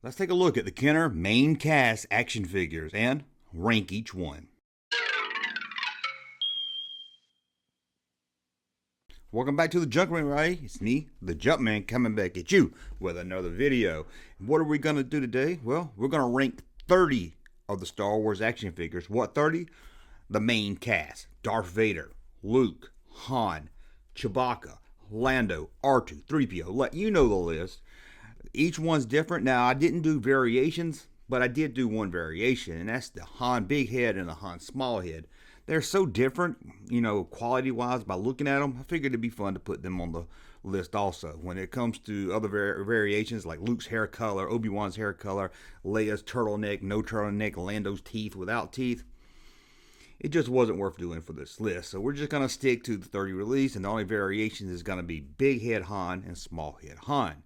Let's take a look at the Kenner main cast action figures and rank each one. Welcome back to the Junkman, right? It's me, the Junkman, coming back at you with another video. What are we going to do today? Well, we're going to rank 30 of the Star Wars action figures. What 30? The main cast. Darth Vader, Luke, Han, Chewbacca, Lando, R2, 3PO. Let you know the list. Each one's different. Now, I didn't do variations, but I did do one variation, and that's the Han big head and the Han small head. They're so different, quality-wise by looking at them. I figured it'd be fun to put them on the list also. When it comes to other variations like Luke's hair color, Obi-Wan's hair color, Leia's turtleneck, no turtleneck, Lando's teeth without teeth, it just wasn't worth doing for this list. So we're just going to stick to the 30 release, and the only variations is going to be big head Han and small head Han.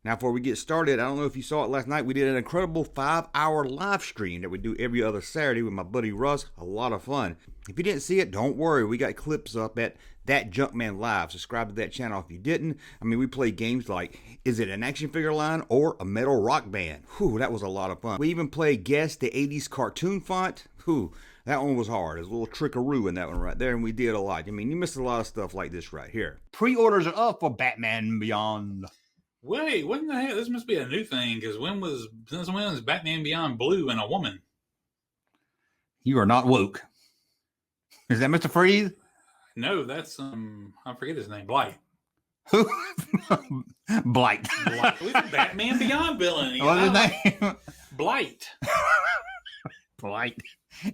Now, before we get started, I don't know if you saw it last night. We did an incredible 5-hour live stream that we do every other Saturday with my buddy Russ. A lot of fun. If you didn't see it, don't worry. We got clips up at That Junkman Live. Subscribe to that channel if you didn't. I mean, we played games like, is it an action figure line or a metal rock band? Whew, that was a lot of fun. We even played Guess the 80s cartoon font. Whew, that one was hard. There's a little trickaroo in that one right there, and we did a lot. I mean, you missed a lot of stuff like this right here. Pre-orders are up for Batman Beyond. Wait, what in the hell? This must be a new thing, because since when was Batman Beyond blue and a woman? You are not woke. Is that Mr. Freeze? No, that's I forget his name. Blight. Who? Blight. Who's the Batman Beyond villain? What's his name? Blight. Blight.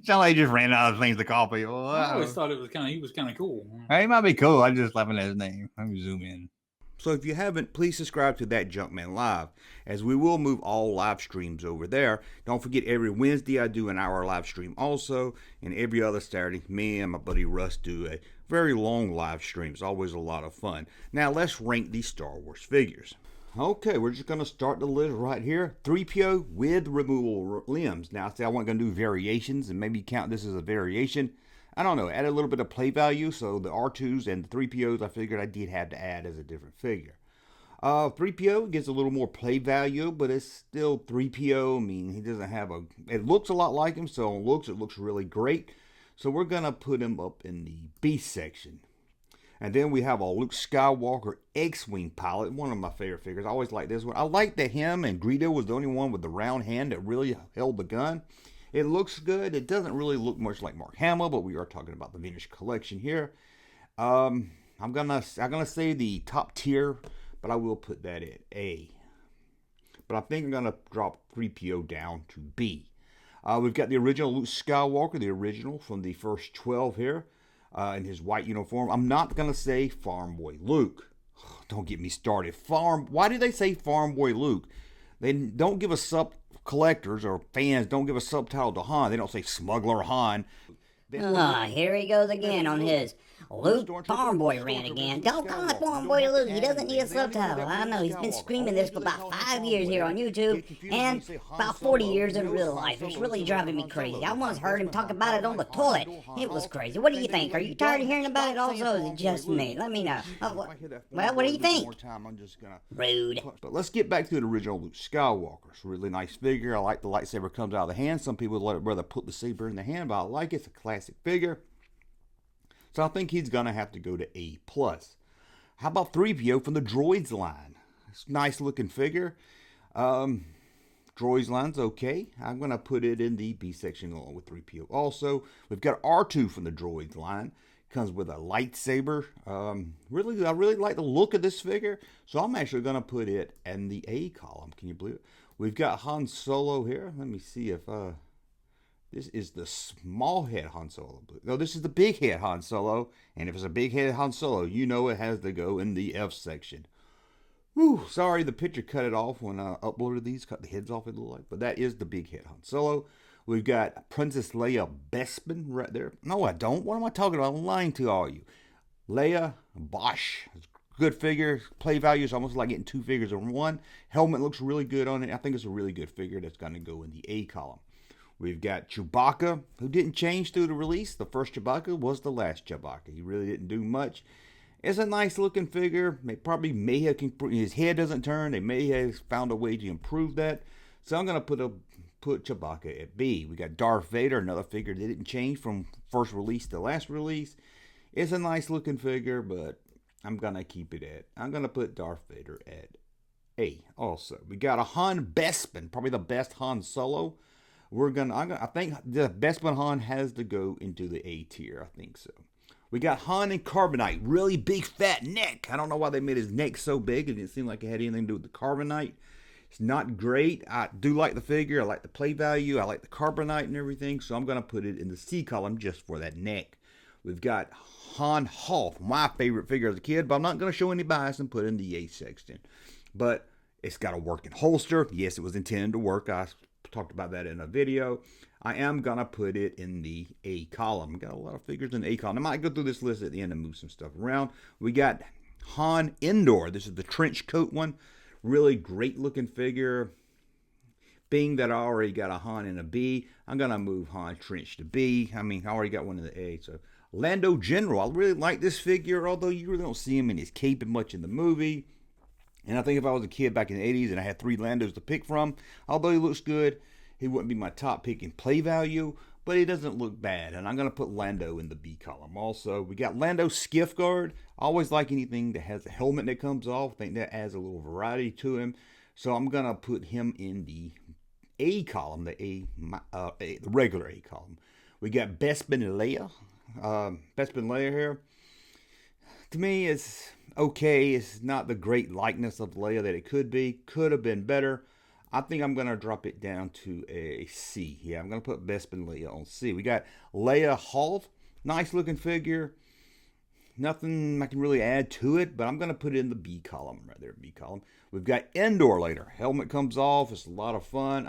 Sounds like he just ran out of things to call people. I always thought he was kind of cool. He might be cool. I'm just laughing at his name. Let me zoom in. So if you haven't, please subscribe to That Junkman Live, as we will move all live streams over there. Don't forget, every Wednesday I do an hour live stream also, and every other Saturday, me and my buddy Russ do a very long live stream. It's always a lot of fun. Now let's rank these Star Wars figures. Okay, we're just going to start the list right here. 3PO with removable limbs. Now, I wasn't going to do variations and maybe count this as a variation. I don't know, add a little bit of play value, so the R2s and the 3POs I figured I did have to add as a different figure. 3PO gets a little more play value, but it's still 3PO. I mean, he doesn't have it looks a lot like him, so on looks, it looks really great. So we're going to put him up in the B section. And then we have a Luke Skywalker X-Wing pilot, one of my favorite figures. I always like this one. I like that him and Greedo was the only one with the round hand that really held the gun. It looks good. It doesn't really look much like Mark Hamill, but we are talking about the vintage collection here. I'm gonna say the top tier, but I will put that at A. But I think I'm gonna drop 3PO down to B. We've got the original Luke Skywalker, the original from the first 12 here, in his white uniform. I'm not gonna say Farm Boy Luke. Don't get me started. Why do they say Farm Boy Luke? They don't give us collectors or fans don't give a subtitle to Han. They don't say Smuggler Han. Here he goes again on his Luke Farm Boy rant again. Don't call it Farm Boy Luke. He doesn't need a subtitle. I know he's been screaming this for about 5 years here on YouTube and about 40 years in real life. It's really driving me crazy. I once heard him talk about it on the toilet. It was crazy. What do you think? Are you tired of hearing about it also? Or is it just me? Let me know. Well, what do you think? Rude. But let's get back to the original Luke Skywalker. It's a really nice figure. I like the lightsaber comes out of the hand. Some people would rather put the saber in the hand, but I like it. It's a classic figure. So I think he's going to have to go to A+. How about 3PO from the Droids line? It's a nice looking figure. Droids line's okay. I'm going to put it in the B section along with 3PO. Also, we've got R2 from the Droids line. Comes with a lightsaber. I really like the look of this figure. So I'm actually going to put it in the A column. Can you believe it? We've got Han Solo here. Let me see if... This is the small head Han Solo. No, this is the big head Han Solo. And if it's a big head Han Solo, you know it has to go in the F section. Whew, sorry, the picture cut it off when I uploaded these. Cut the heads off, it looked like. But that is the big head Han Solo. We've got Princess Leia Bespin right there. No, I don't. What am I talking about? I'm lying to all you. Leia Bosch. Good figure. Play value is almost like getting two figures in one. Helmet looks really good on it. I think it's a really good figure that's going to go in the A column. We've got Chewbacca, who didn't change through the release. The first Chewbacca was the last Chewbacca. He really didn't do much. It's a nice looking figure. His head doesn't turn. They may have found a way to improve that. So I'm going to put Chewbacca at B. We got Darth Vader, another figure that didn't change from first release to last release. It's a nice looking figure, but I'm going to I'm going to put Darth Vader at A also. We got a Han Bespin, probably the best Han Solo. I think the Bespin Han has to go into the A tier. I think so. We got Han in Carbonite, really big fat neck. I don't know why they made his neck so big. It didn't seem like it had anything to do with the Carbonite. It's not great. I do like the figure. I like the play value. I like the Carbonite and everything. So I'm going to put it in the C column just for that neck. We've got Han Hoth, my favorite figure as a kid, but I'm not going to show any bias and put it in the A section. But it's got a working holster. Yes, it was intended to work. I talked about that in a video. I am going to put it in the A column. Got a lot of figures in the A column. I might go through this list at the end and move some stuff around. We got Han Endor. This is the trench coat one. Really great looking figure. Being that I already got a Han in a B, I'm going to move Han Trench to B. I mean, I already got one in the A. So Lando General. I really like this figure, although you really don't see him in his cape much in the movie. And I think if I was a kid back in the 80s and I had 3 Landos to pick from, although he looks good, he wouldn't be my top pick in play value, but he doesn't look bad. And I'm going to put Lando in the B column. Also, we got Lando Skiff Guard. I always like anything that has a helmet that comes off. I think that adds a little variety to him. So I'm going to put him in the A column, the regular A column. We got Bespin Leia. Bespin Leia here. To me, it's okay. It's not the great likeness of Leia that it could be. Could have been better. I think I'm going to drop it down to a C. Yeah, I'm going to put Bespin Leia on C. We got Leia Hoth. Nice looking figure. Nothing I can really add to it, but I'm going to put it in the B column right there, B column. We've got Endor later. Helmet comes off. It's a lot of fun.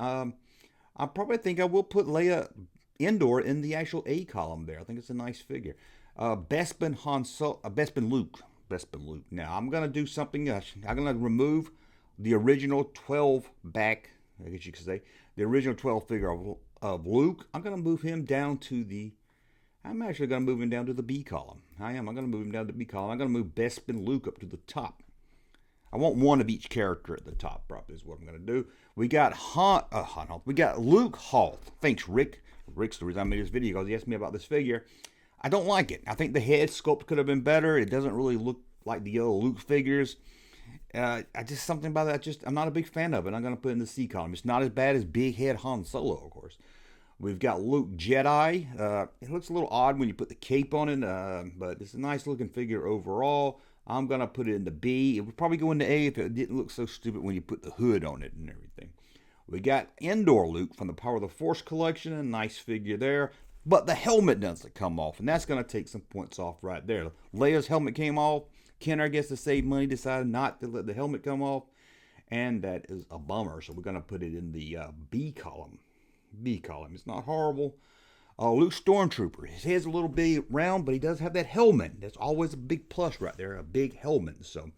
I probably think I will put Leia Endor in the actual A column there. I think it's a nice figure. Bespin Luke. Bespin Luke. Now, I'm going to do something else. I'm going to remove the original 12 back, I guess you could say, the original 12 figure of Luke. I'm going to move him down to I'm actually going to move him down to the B column. I'm going to move him down to the B column. I'm going to move Bespin Luke up to the top. I want one of each character at the top, probably is what I'm going to do. We got we got Luke Hoth. Thanks, Rick. Rick's the reason I made this video because he asked me about this figure. I don't like it. I think the head sculpt could have been better. It doesn't really look like the old Luke figures. Something about that. I'm not a big fan of it. I'm going to put it in the C column. It's not as bad as Big Head Han Solo, of course. We've got Luke Jedi. It looks a little odd when you put the cape on it, but it's a nice looking figure overall. I'm going to put it in the B. It would probably go into A if it didn't look so stupid when you put the hood on it and everything. We got Endor Luke from the Power of the Force collection. A nice figure there. But the helmet doesn't come off, and that's going to take some points off right there. Leia's helmet came off. Kenner, I guess, to save money, decided not to let the helmet come off, and that is a bummer. So we're going to put it in the B column. B column. It's not horrible. Luke Stormtrooper. His head's a little big round, but he does have that helmet. That's always a big plus right there, a big helmet. So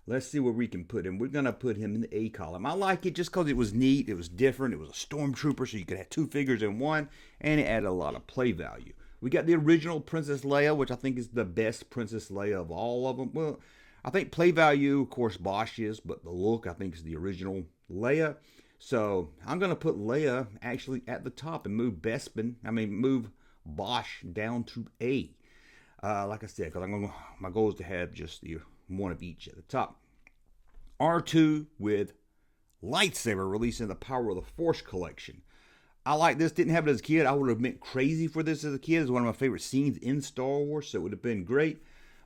let's see where we can put him. We're going to put him in the A column. I like it just because it was neat. It was different. It was a Stormtrooper, so you could have 2 figures in one, and it added a lot of play value. We got the original Princess Leia, which I think is the best Princess Leia of all of them. Well, I think play value, of course, Bosch is, but the look, I think, is the original Leia. So I'm going to put Leia actually at the top and move move Bosch down to A. Like I said, because my goal is to have just the one of each at the top. R2 with lightsaber releasing the Power of the Force collection. I like this. Didn't have it as a kid. I would have been crazy for this as a kid. It's one of my favorite scenes in Star Wars, so it would have been great.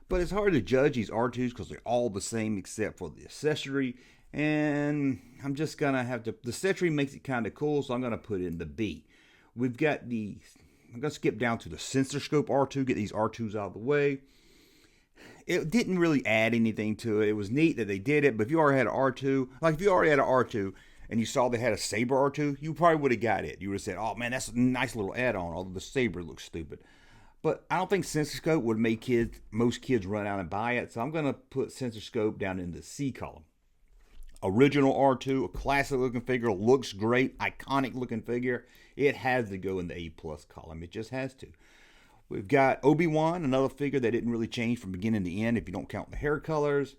But it's hard to judge these R2s because they're all the same except for the accessory. And I'm just going to have to... The accessory makes it kind of cool, so I'm going to put it in the B. We've got I'm going to skip down to the sensor scope R2, get these R2s out of the way. It didn't really add anything to it. It was neat that they did it, but if you already had an R2... Like, if you already had an R2... and you saw they had a saber R2, you probably would have got it. You would have said, oh man, that's a nice little add-on, although the saber looks stupid. But I don't think Sensor Scope would make most kids run out and buy it, so I'm going to put Sensor Scope down in the C column. Original R2, a classic looking figure, looks great, iconic looking figure. It has to go in the A+ column. It just has to. We've got Obi-Wan, another figure that didn't really change from beginning to end if you don't count the hair colors.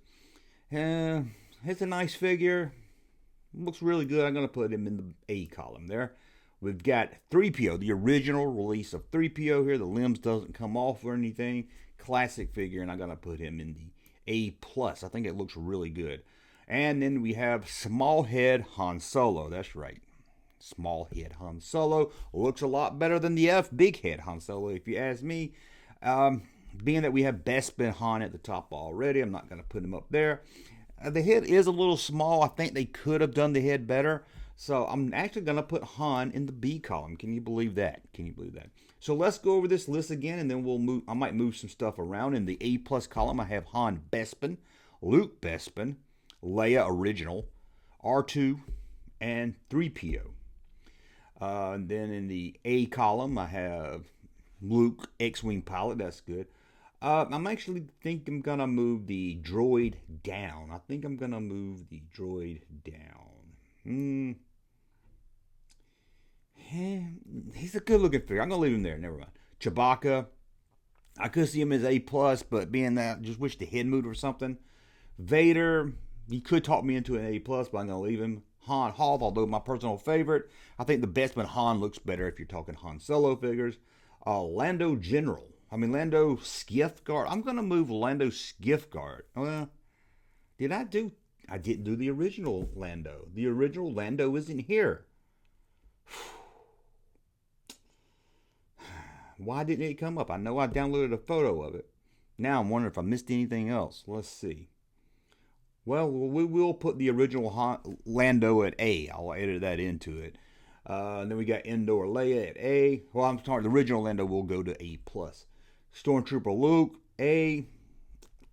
It's a nice figure. Looks really good. I'm going to put him in the A column there. We've got 3PO, the original release of 3PO here. The limbs doesn't come off or anything. Classic figure, and I'm going to put him in the A+. I think it looks really good. And then we have small head Han Solo. That's right. Small head Han Solo. Looks a lot better than the big head Han Solo, if you ask me. Being that we have Bespin Han at the top already, I'm not going to put him up there. The head is a little small. I think they could have done the head better. So I'm actually going to put Han in the B column. Can you believe that? Can you believe that? So let's go over this list again, and then we'll move. I might move some stuff around. In the A+ column, I have Han Bespin, Luke Bespin, Leia Original, R2, and 3PO. And then in the A column, I have Luke X-Wing Pilot. That's good. I'm actually think I'm going to move the droid down. I think I'm going to move the droid down. He's a good-looking figure. I'm going to leave him there. Never mind. Chewbacca. I could see him as A+, but being that, I just wish the head moved or something. Vader, he could talk me into an A+, but I'm going to leave him. Han Hoth, although my personal favorite. I think the Bespin Han looks better if you're talking Han Solo figures. Lando Skiff Guard. I'm going to move Lando Skiff Guard. I didn't do the original Lando. The original Lando isn't here. Why didn't it come up? I know I downloaded a photo of it. Now I'm wondering if I missed anything else. Let's see. Well, we will put the original Lando at A. I'll edit that into it. Then we got Endor Leia at A. Well, I'm sorry, the original Lando will go to A+. Stormtrooper Luke, A.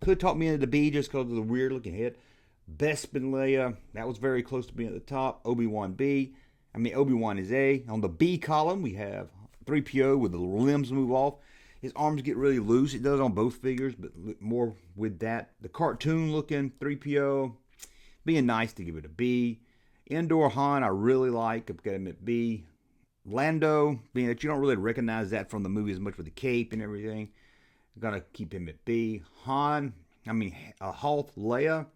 Could talk me into B just because of the weird looking head. Bespin Leia, that was very close to being at the top. Obi-Wan is A. On the B column, we have 3PO with the limbs move off. His arms get really loose. It does on both figures, but more with that. The cartoon looking 3PO, being nice to give it a B. Endor Han, I really like. I've got him at B. Lando, being that you don't really recognize that from the movie as much with the cape and everything, I'm going to keep him at B. Hoth Leia.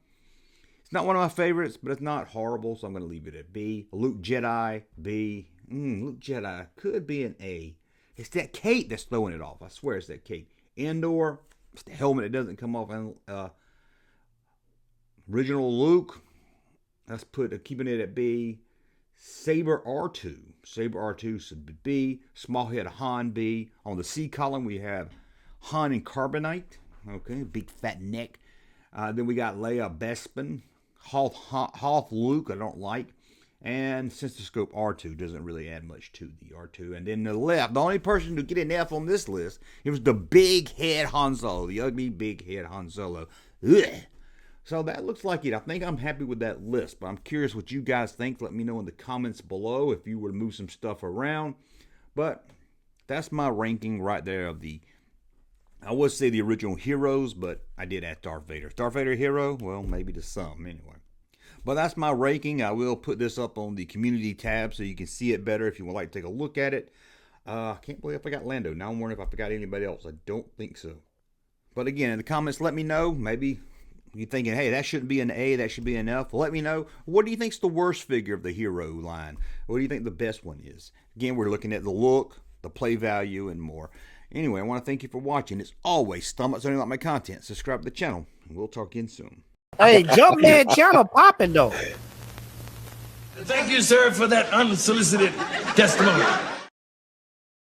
It's not one of my favorites, but it's not horrible, so I'm going to leave it at B. Luke Jedi, B. Luke Jedi could be an A. It's that cape that's throwing it off. I swear it's that cape. Endor, it's the helmet that doesn't come off. Original Luke, let's put keeping it at B. Saber R2. Saber R2 should be B. Small head Han, B. On the C column, we have Han in Carbonite. Okay, big fat neck. Then we got Leia Bespin. Hoth Luke, I don't like. And Sensor R2 doesn't really add much to the R2. And then the left, the only person to get an F on this list, it was the big head Han Solo. The ugly big head Han Solo. Ugh. So that looks like it. I think I'm happy with that list. But I'm curious what you guys think. Let me know in the comments below if you were to move some stuff around. But that's my ranking right there of the, I would say the original heroes, but I did add Darth Vader. Darth Vader hero? Well, maybe to some anyway. But that's my ranking. I will put this up on the community tab so you can see it better if you would like to take a look at it. I can't believe I forgot Lando. Now I'm wondering if I forgot anybody else. I don't think so. But again, in the comments, let me know. Maybe you're thinking, hey, that shouldn't be an A, that should be an F. Well, let me know. What do you think is the worst figure of the hero line? What do you think the best one is? Again, we're looking at the look, the play value, and more. Anyway, I want to thank you for watching. As always, thumb up so you like my content. Subscribe to the channel, and we'll talk again soon. Hey, Junkman channel popping though. Thank you, sir, for that unsolicited testimony.